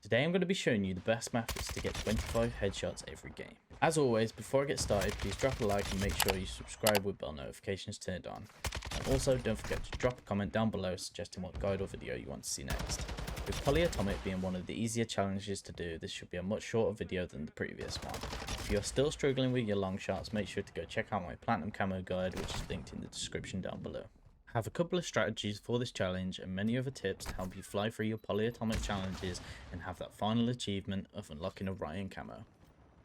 Today I'm going to be showing you the best methods to get 25 headshots every game. As always, before I get started, please drop a like and make sure you subscribe with bell notifications turned on. And also don't forget to drop a comment down below suggesting what guide or video you want to see next. With POLYATOMIC being one of the easier challenges to do, this should be a much shorter video than the previous one. If you're still struggling with your long shots, make sure to go check out my platinum camo guide, which is linked in the description down below. I have a couple of strategies for this challenge and many other tips to help you fly through your POLYATOMIC challenges and have that final achievement of unlocking a Ryan camo.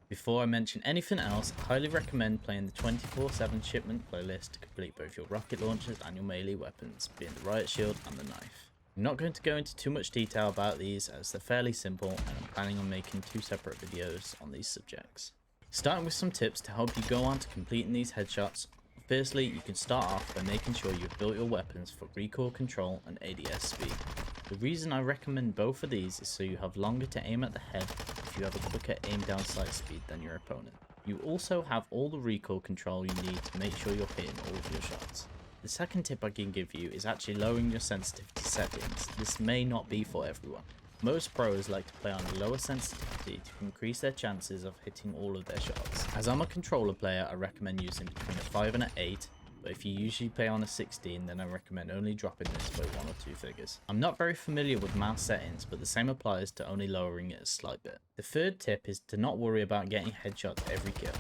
Before I mention anything else, I highly recommend playing the 24/7 shipment playlist to complete both your rocket launchers and your melee weapons, being the riot shield and the knife. I'm not going to go into too much detail about these as they're fairly simple and I'm planning on making 2 separate videos on these subjects. Starting with some tips to help you go on to completing these headshots. Firstly, you can start off by making sure you've built your weapons for recoil control and ADS speed. The reason I recommend both of these is so you have longer to aim at the head if you have a quicker aim down sight speed than your opponent. You also have all the recoil control you need to make sure you're hitting all of your shots. The second tip I can give you is actually lowering your sensitivity settings. This may not be for everyone. Most pros like to play on a lower sensitivity to increase their chances of hitting all of their shots. As I'm a controller player, I recommend using between a 5 and an 8, but if you usually play on a 16, then I recommend only dropping this by 1 or 2 figures. I'm not very familiar with mouse settings, but the same applies to only lowering it a slight bit. The third tip is to not worry about getting headshots every kill.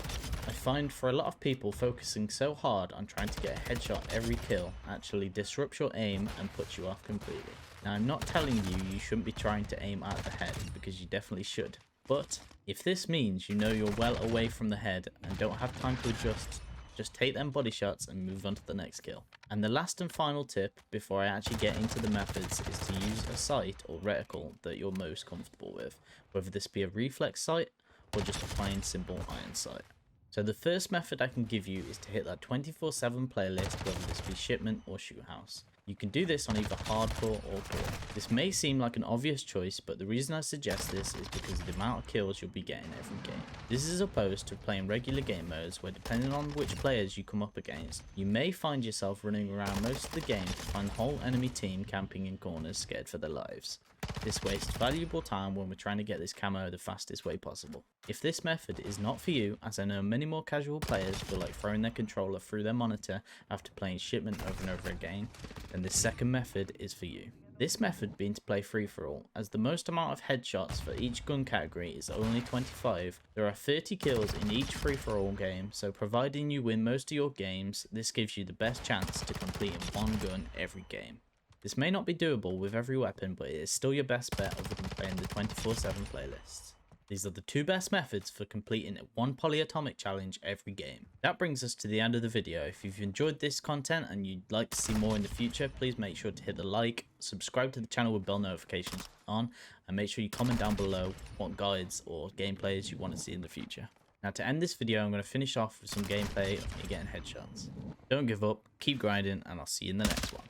I find for a lot of people, focusing so hard on trying to get a headshot every kill actually disrupts your aim and puts you off completely. Now, I'm not telling you shouldn't be trying to aim at the head, because you definitely should. But if this means you know you're well away from the head and don't have time to adjust, just take them body shots and move on to the next kill. And the last and final tip before I actually get into the methods is to use a sight or reticle that you're most comfortable with, whether this be a reflex sight or just a plain simple iron sight. So the first method I can give you is to hit that 24/7 playlist, whether this be shipment or shoot house. You can do this on either hardcore or core. This may seem like an obvious choice, but the reason I suggest this is because of the amount of kills you'll be getting every game. This is opposed to playing regular game modes where, depending on which players you come up against, you may find yourself running around most of the game to find the whole enemy team camping in corners scared for their lives. This wastes valuable time when we're trying to get this camo the fastest way possible. If this method is not for you, as I know many more casual players feel like throwing their controller through their monitor after playing shipment over and over again, then this second method is for you. This method being to play free-for-all, as the most amount of headshots for each gun category is only 25, there are 30 kills in each free-for-all game, so providing you win most of your games, this gives you the best chance to complete in one gun every game. This may not be doable with every weapon, but it is still your best bet other than playing the 24/7 playlists. These are the 2 best methods for completing one POLYATOMIC challenge every game. That brings us to the end of the video. If you've enjoyed this content and you'd like to see more in the future, please make sure to hit the like, subscribe to the channel with bell notifications on, and make sure you comment down below what guides or gameplays you want to see in the future. Now, to end this video, I'm going to finish off with some gameplay of me getting headshots. Don't give up, keep grinding, and I'll see you in the next one.